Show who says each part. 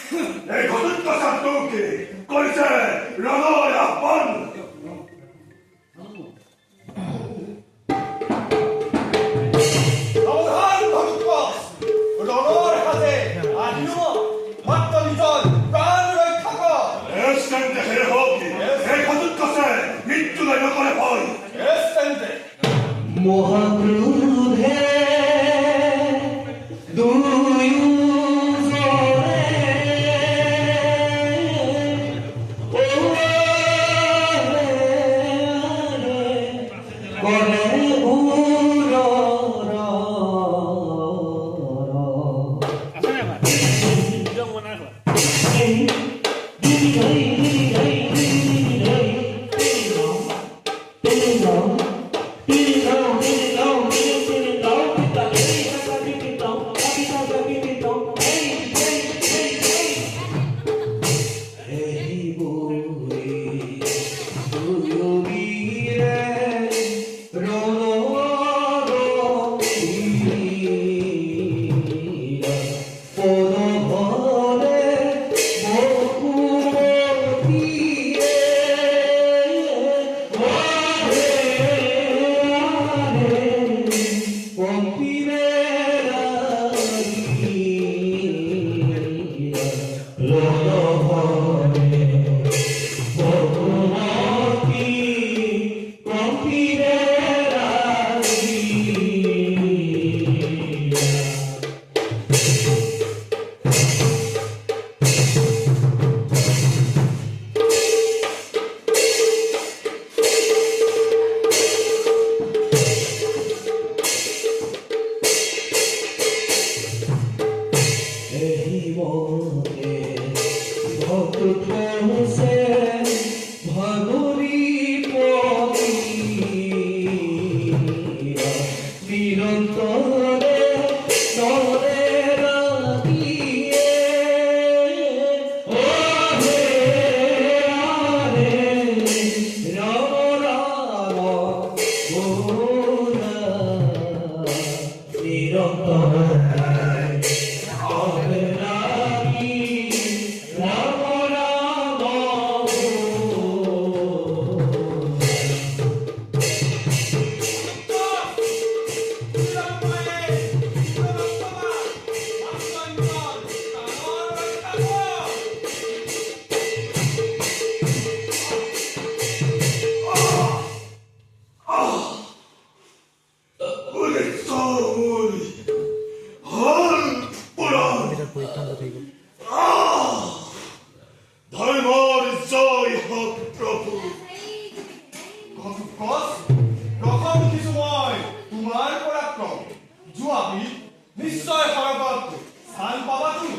Speaker 1: এই ঘটুত্ব ছাত্রকে করেছে রণয় আহ্বান।
Speaker 2: সাবধান ঘটুত্ব, রণর হাতে আনিও মাত্র নিজর প্রাণ রক্ষা কর।
Speaker 1: এসকেন্দ্রে হে হোক এই ঘটুত্ব সে মৃত্যু লয় করে ভয়।
Speaker 2: এসকেন্দ্রে
Speaker 3: মহাক্রোধে
Speaker 1: ধর্মর জয় হোক প্রভু।
Speaker 2: ঘটুৎকচ, প্ৰথম কিছু মই তোমাৰ পৰাক্ৰম যোৱাবি নিশ্চয় সৰগত স্থান পাবা তুমি।